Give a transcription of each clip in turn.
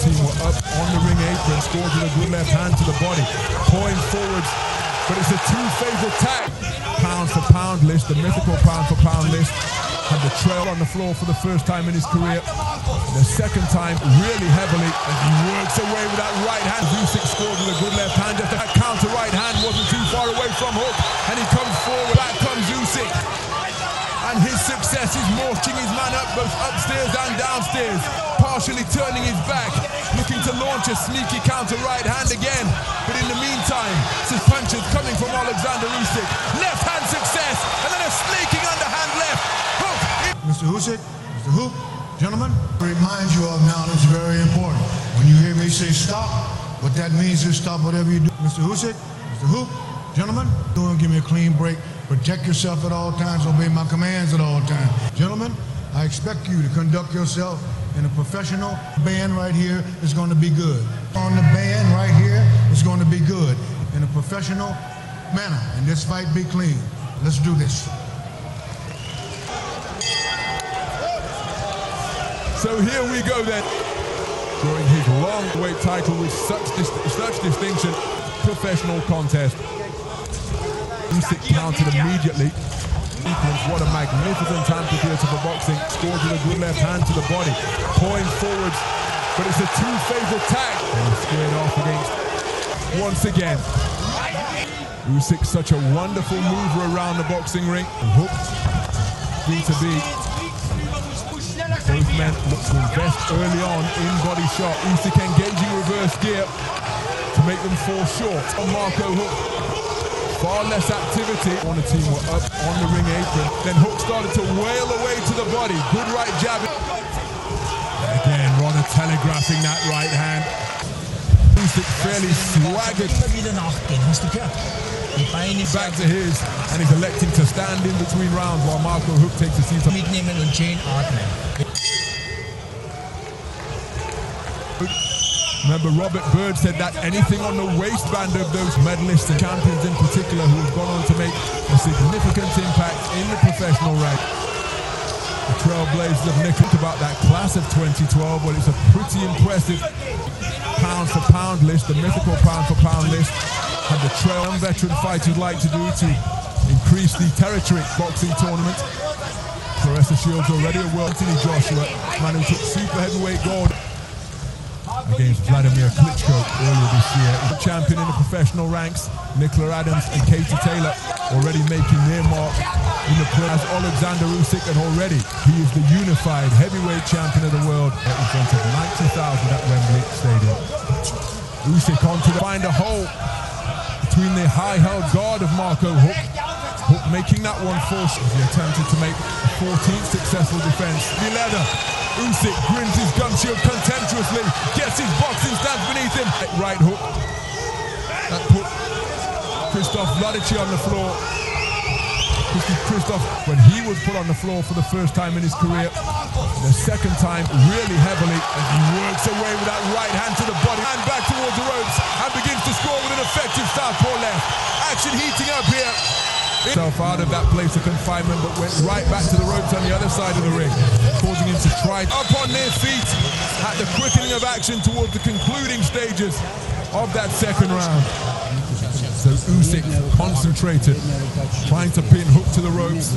team were up on the ring apron, scored with a good left hand to the body, pulling forwards, but it's a two-phase attack. Pound for pound list, the mythical pound for pound list, had the trail on the floor for the first time in his career. The second time, really heavily, as he works away with that right hand. Usyk scored with a good left hand. Just that counter right hand wasn't too far away from hook, and he comes forward. Back comes Usyk. And his success is morphing his man up both upstairs and downstairs, partially turning his back, looking to launch a sneaky counter right hand again. But in the meantime, some punches coming from Oleksandr Usyk. Left hand success, and then a sneaking underhand left hook. Mr. Usyk, Mr. Hoop, gentlemen, I remind you of now that's very important. When you hear me say stop, what that means is stop whatever you do. Mr. Usyk, Mr. Hoop, gentlemen, give me a clean break. Protect yourself at all times, obey my commands at all times. Gentlemen, I expect you to conduct yourself in a professional band right here is going to be good. On the band right here is going to be good. In a professional manner. And this fight be clean. Let's do this. So here we go then. During his long weight title with such distinction, professional contest. Usyk countered immediately. What a magnificent amphitheater for boxing. Scored with a good left hand to the body. Pulling forwards, but it's a two-phase attack. And he's squared off against once again. Usyk, such a wonderful mover around the boxing ring. Hook, B2B. Both men look to invest early on in body shot. Usyk engaging reverse gear to make them fall short on Marco Hook. Far less activity. On the team were up on the ring apron. Then Hook started to wail away to the body. Good right jab. And again, Ronda telegraphing that right hand. Usyk fairly swaggered. Back to his, and he's electing to stand in between rounds while Marco Hook takes a seat. Mitnehmen und schön atmen. Remember, Robert Byrd said that anything on the waistband of those medalists and champions in particular who have gone on to make a significant impact in the professional rank. The Trailblazers of Nick about that class of 2012, well, it's a pretty impressive pound for pound list, the mythical pound for pound list. Had the trail veteran fighters like to do to increase the territory boxing tournament. Claressa Shields already a world. Anthony Joshua, man who took super heavyweight gold against Vladimir Klitschko earlier this year. The champion in the professional ranks, Nicola Adams and Katie Taylor, already making their mark in the pro as Oleksandr Usyk, and already he is the unified heavyweight champion of the world in front of 90,000 at Wembley Stadium. Usyk on to find a hole between the high-held guard of Marco Hook. Hook making that one fall. He attempted to make a 14th successful defense. The leather. Usyk grins his gum shield contemptuously, gets his boxing stance beneath him. Right hook. That put Krzysztof Wladici on the floor. Krzysztof, when he was put on the floor for the first time in his career, the second time really heavily, as he works away with that right hand to the body and back towards the ropes and begins to score with an effective southpaw left. Action heating up here. Himself out of that place of confinement, but went right back to the ropes on the other side of the ring, causing him to try up on their feet at the quickening of action towards the concluding stages of that second round. So Usyk concentrated, trying to pin Hook to the ropes.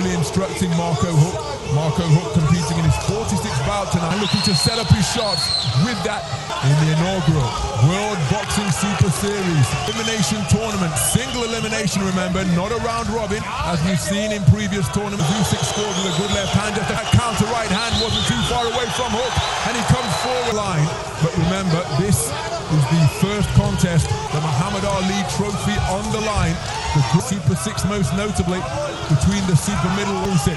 Really instructing Marco Hook. Marco Hook competing in his 46th bout tonight, looking to set up his shots with that in the inaugural World Boxing Super Series elimination tournament. Single elimination, remember, not a round robin, as we've seen in previous tournaments. Usyk scored with a good left hand. Just that counter right hand wasn't too far away from Hook, and he comes forward line. But remember, this is the first contest, the Muhammad Ali Trophy on the line. The Super 6 most notably between the super middle Usyk.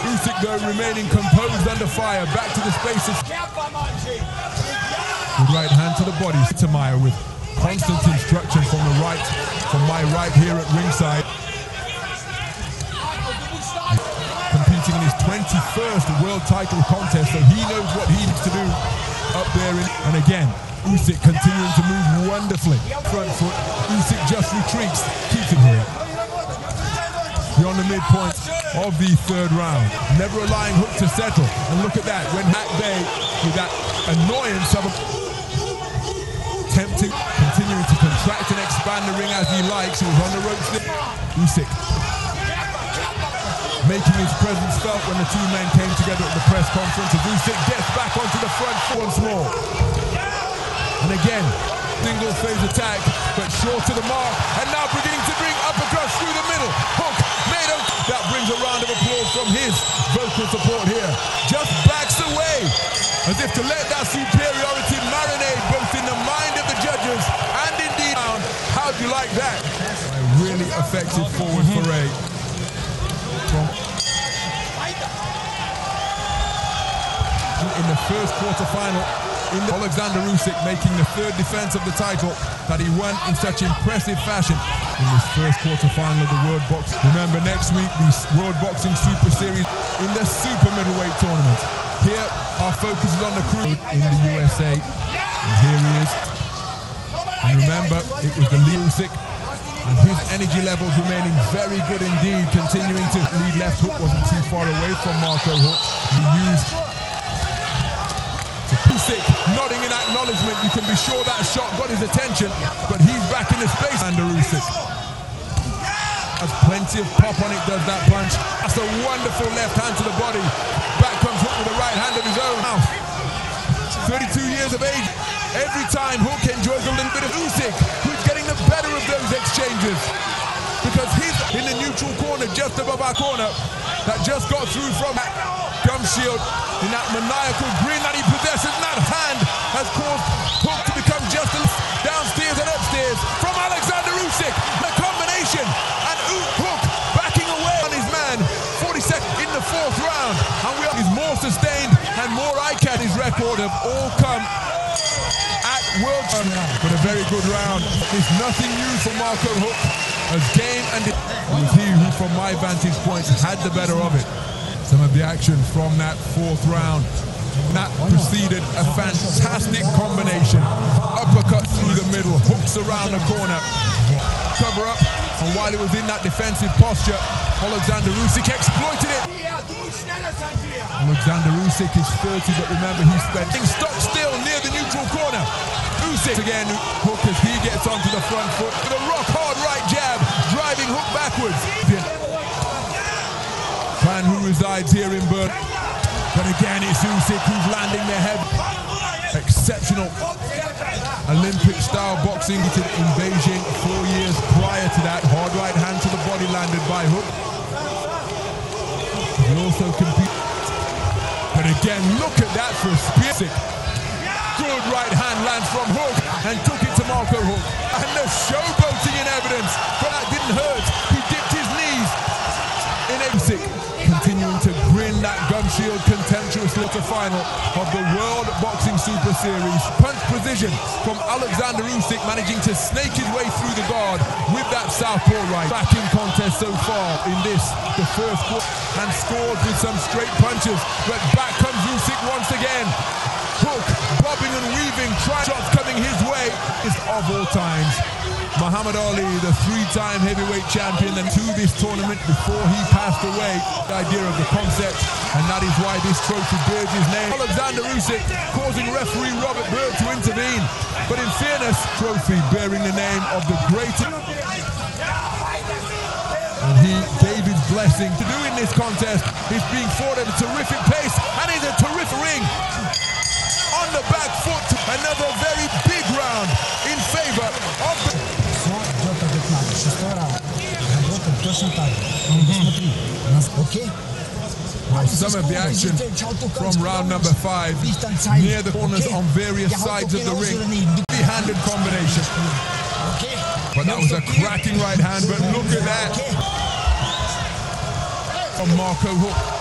Usyk though remaining composed under fire, back to the spaces. Good right hand to the body. Tamaya with constant instruction from the right, from my right here at ringside. Competing in his 21st world title contest, so he knows what he needs to do up there. And again, Usyk continuing to move wonderfully. Front foot, Usyk just retreats, keeps it here. beyond the midpoint of the third round. Never a lying hook to settle. And look at that, when Hat Bay, with that annoyance of attempting, continuing to contract and expand the ring as he likes. He was on the ropes there. Usyk making his presence felt when the two men came together at the press conference. As Usyk gets back onto the front foot once more. And again, single phase attack, but short to the mark. And now beginning to bring uppercuts through the middle. Hook made him. That brings a round of applause from his vocal support here. Just backs away, as if to let that superiority marinate both in the mind of the judges and indeed. How'd you like that? A really effective forward foray. In the first quarter-final, Oleksandr Usyk making the third defense of the title that he won in such impressive fashion in this first quarter-final of the World Boxing. Remember, next week, the World Boxing Super Series in the super middleweight tournament. Here, our focus is on the crew in the USA. And here he is. And remember, it was the Usyk, and his energy levels remaining very good indeed, continuing to lead. Left hook wasn't too far away from Marco Hook. He used Usyk nodding in acknowledgement. You can be sure that shot got his attention, but he's back in the space. And Usyk has plenty of pop on it, does that punch. That's a wonderful left hand to the body. Back comes Hook with a right hand of his own. Now, 32 years of age. Every time Hook enjoys a little bit of Usyk, who's getting the better of those exchanges. Because he's in the neutral corner, just above our corner, that just got through from that gum shield in that maniacal grin that he possesses. And that hand has caused Hook to become just downstairs and upstairs from Oleksandr Usyk. The combination, and Hook backing away on his man. 42nd in the fourth round. And we are more sustained and more eye-catching. His record have all come at World Championship, but a very good round. It's nothing new for Marco Hook, as game and it was he who, from my vantage point, had the better of it. Some of the action from that fourth round. That preceded a fantastic combination. Uppercut through the middle, hooks around the corner. Cover up, and while it was in that defensive posture, Oleksandr Usyk exploited it. Oleksandr Usyk is 30, but remember he's spending stock still near the neutral corner. Usyk again, Hook as he gets onto the front foot with a rock-hard right jab, driving Hook backwards. Man who resides here in Berlin. But again, it's Usyk who's landing the head. Exceptional Olympic-style boxing in Beijing 4 years prior to that. Hard right hand to the body landed by Hook. He also competed. But again, look at that for a spear. Good right hand lands from Hook and took it to Marco Hook. And the showboating in evidence, but that didn't hurt. He dipped his knees in Usyk, continuing to grin that gum shield contemptuously to final of the World Boxing Super Series. Punch precision from Oleksandr Usyk, managing to snake his way through the guard with that southpaw right. Back in contest so far in this, the first quarter, and scored with some straight punches. But back comes Usyk once again. Hook bobbing and weaving, shots coming his way. Is of all times, Muhammad Ali, the three-time heavyweight champion, and to this tournament before he passed away. The idea of the concept, and that is why this trophy bears his name. Oleksandr Usyk causing referee Robert Byrd to intervene, but in fairness, trophy bearing the name of the greatest. And he gave his blessing to do in this contest. He's being fought at a terrific pace, and he's a terrific ring. On the back foot, another very big round in favor of the... Some of the action from round number 5 near the corners on various sides of the ring. Handed combination. But that was a cracking right hand, but look at that. From Marco Hook.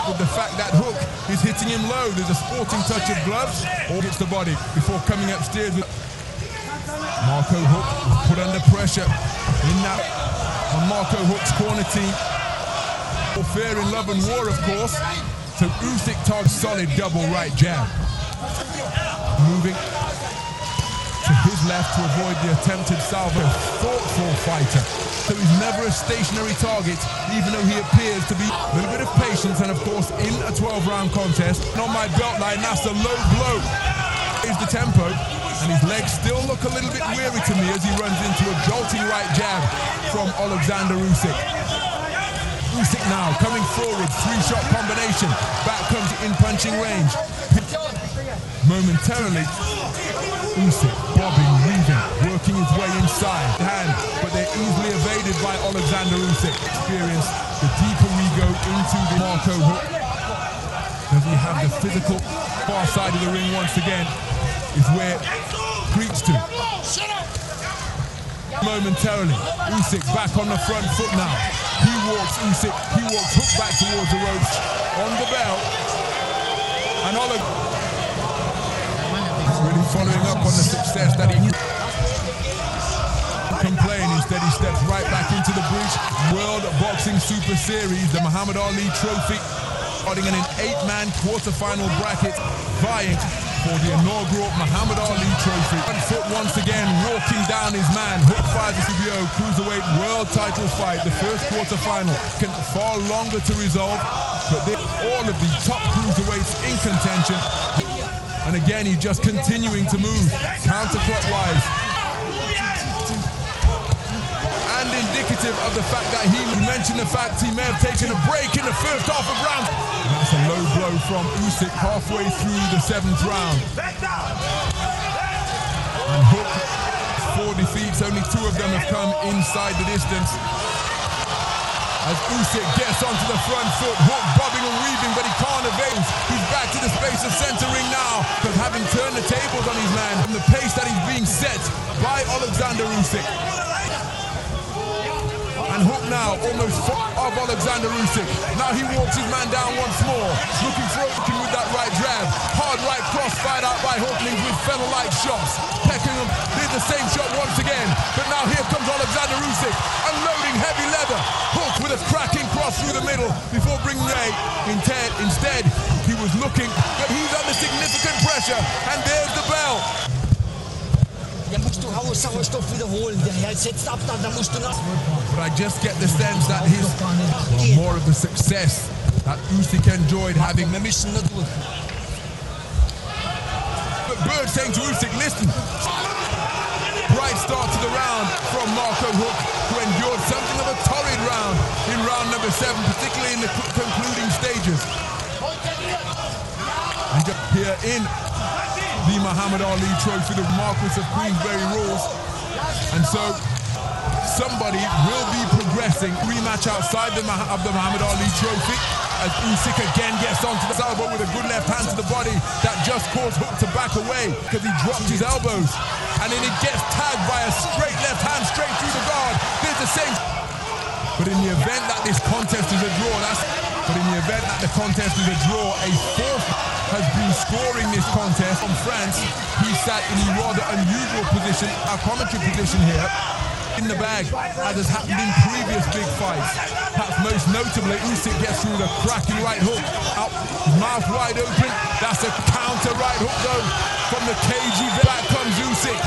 With the fact that Hook is hitting him low, there's a sporting touch of gloves, or hits the body before coming upstairs. Marco Hook was put under pressure in that on Marco Hook's corner team. Fair in love and war, of course. So Usyk targets solid double right jab. Moving to his left to avoid the attempted salvo. Thoughtful fighter. so he's never a stationary target, even though he appears to be. A little bit of patience, and of course, in a 12-round contest, on my belt line, that's a low blow. Is the tempo, and his legs still look a little bit weary to me as he runs into a jolting right jab from Oleksandr Usyk. Usyk now coming forward, three-shot combination. Back comes in punching range. Momentarily, Usyk bobbing, weaving, working his way inside hand, but they're easily evaded by Oleksandr Usyk. Experience, the deeper we go into the Marco hook, does he have the physical far side of the ring once again, is where preach to. Momentarily, Usyk back on the front foot now. He walks Usyk, he walks hook back towards the ropes on the bell. And Oleksandr really following up on the success that he complained. Instead, he steps right back into the breach. World Boxing Super Series, the Muhammad Ali Trophy, starting in an 8-man quarterfinal bracket, vying for the inaugural Muhammad Ali Trophy. Front foot once again, walking down his man. Hook fires the CBO Cruiserweight World Title fight. The first quarterfinal can far longer to resolve, but all of the top cruiserweights in contention. And again, he's just continuing to move counterclockwise. And indicative of the fact that he mentioned the fact he may have taken a break in the first half of round. And that's a low blow from Usyk halfway through the 7th round. And Hook, 4 defeats, only 2 of them have come inside the distance. As Usyk gets onto the front foot, Hook bobbing and weaving, but he can't evade. He's back to the space of centering now, because having turned the tables on his man from the pace that he's being set by Oleksandr Usyk. And Hook now almost of Oleksandr Usyk. Now he walks his man down once more, looking with that right jab. Hard right cross fired out by Hook with feather-like shots. Pecking him, did the same shot once again. But now here comes Oleksandr Usyk, unloading heavy leather. Hook with a cracking cross through the middle before bringing Ray. Instead, he was looking, but he's under significant pressure. And there's the bell. But I just get the sense that his more of the success that Usyk enjoyed having. But Bird saying to Usyk, listen. Bright start to the round from Marco Hook, who endured something of a torrid round in round number 7, particularly in the concluding stages. And just here in the Muhammad Ali Trophy, the Marquis of Queensberry rules. And so somebody will be progressing. Rematch outside of the Muhammad Ali Trophy as Usyk again gets onto the elbow with a good left hand to the body that just caused Hook to back away because he dropped his elbows. And then he gets tagged by a straight left hand straight through the guard. There's the same. But in the event that this contest is a draw, a fourth has been scoring this contest from France. He sat in a rather unusual position, our commentary position here, in the bag, as has happened in previous big fights. Perhaps most notably, Usyk gets through the cracking right hook, out, mouth wide open. That's a counter right hook though, from the cagey. Back comes Usyk.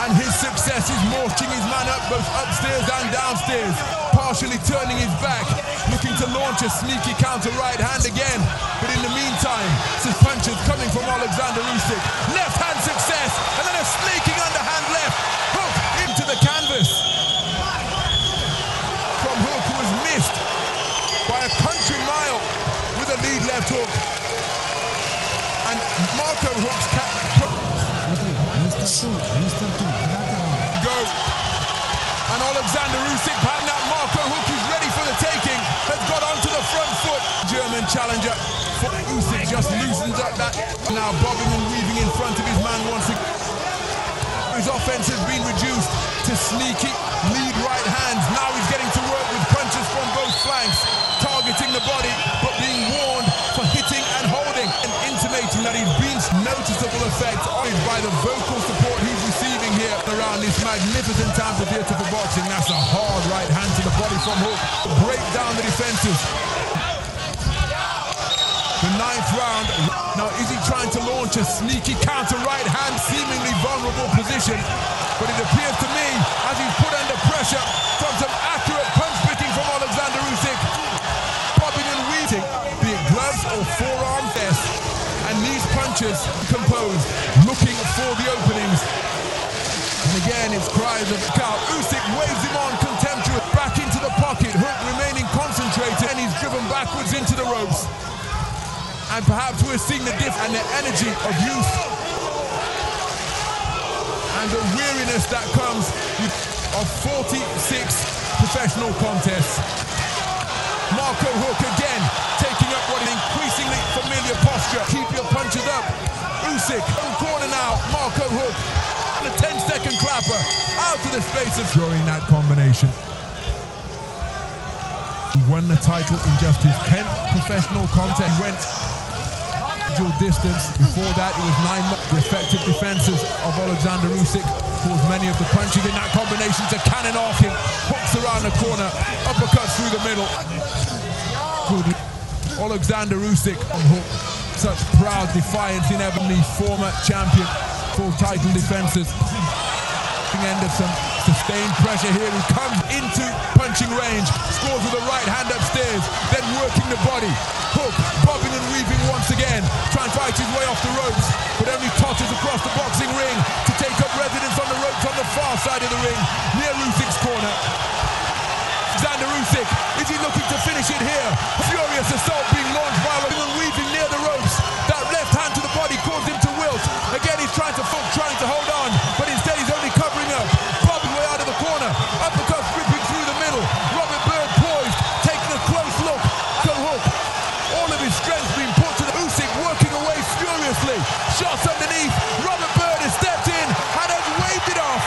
And his success is marching his man up both upstairs and downstairs, partially turning his back, looking to launch a sneaky counter right hand again. But in the meantime, some punches coming from Oleksandr Usyk. Left hand success, and then a sneaking underhand left hook into the canvas. From Hook, who was missed by a country mile with a lead left hook. And Marco Hook's go. And Oleksandr Usyk, patting that Marco Hook, who's ready for the taking, has got onto the front foot. German challenger. Usyk just loosens up that. Now bobbing and weaving in front of his man once again. His offense has been reduced to sneaky lead right hands. Now he's getting to work with punches from both flanks, targeting the body, but being warned for hitting and holding, and intimating that he's been noticeable effect by the vocal support he's receiving here around this magnificent time of theatre for boxing. That's a hard right hand to the body from Hook. Break down the defenses. the 9th round. Now, is he trying to launch a sneaky counter right hand, seemingly vulnerable position? But it appears to me, as he's put under pressure from some accurate punch spitting from Oleksandr Usyk, bobbing and weaving, be it gloves or forearm vest, and these punches composed, looking for the openings. And again, it's cries of count. Usyk waves him on, contemptuous, back into the pocket, Hook remaining concentrated, and he's driven backwards into the ropes. And perhaps we're seeing the difference and the energy of youth and the weariness that comes of 46 professional contests. Marco Hook again taking up what is increasingly familiar posture. Keep your punches up. Usyk in corner now. Marco Hook. A 10-second clapper out to the space of throwing that combination. He won the title in just his 10th professional contest. He went distance. Before that, it was 9 months. The effective defenses of Oleksandr Usyk caused many of the punches in that combination to cannon off him. Hooks around the corner, uppercuts through the middle. Oleksandr Usyk on Hook. Such proud defiance in the former champion. Full title defenses. End of some sustained pressure here. He comes into punching range, scores with the right hand upstairs, then working the body. Hook bobbing and weaving once again, trying to fight his way off the ropes, but only totters across the boxing ring to take up residence on the ropes on the far side of the ring, near Usyk's corner. Oleksandr Usyk, is he looking to finish it here? Furious assault being launched by and weaving near the ropes. That left hand to the body caused him to wilt. Again, he's trying to hold on, but instead he's only covering up. Bobbing way out of the corner. Uppercuts ripping through the middle. Robert Byrd poised, taking a close look. Hook. All of his strength being put to the Usyk, working away furiously. Shots underneath. Robert Byrd has stepped in and has waved it off.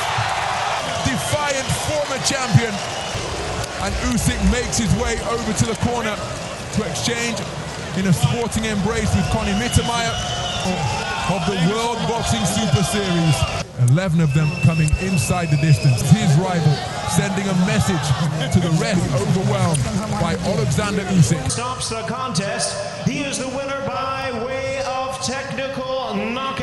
Defiant former champion. And Usyk makes his way over to the corner to exchange in a sporting embrace with Connie Mittermeier of the World Boxing Super Series. 11 of them coming inside the distance. His rival sending a message to the rest, overwhelmed by Oleksandr Usyk. Stops the contest. He is the winner by way of technical knockout.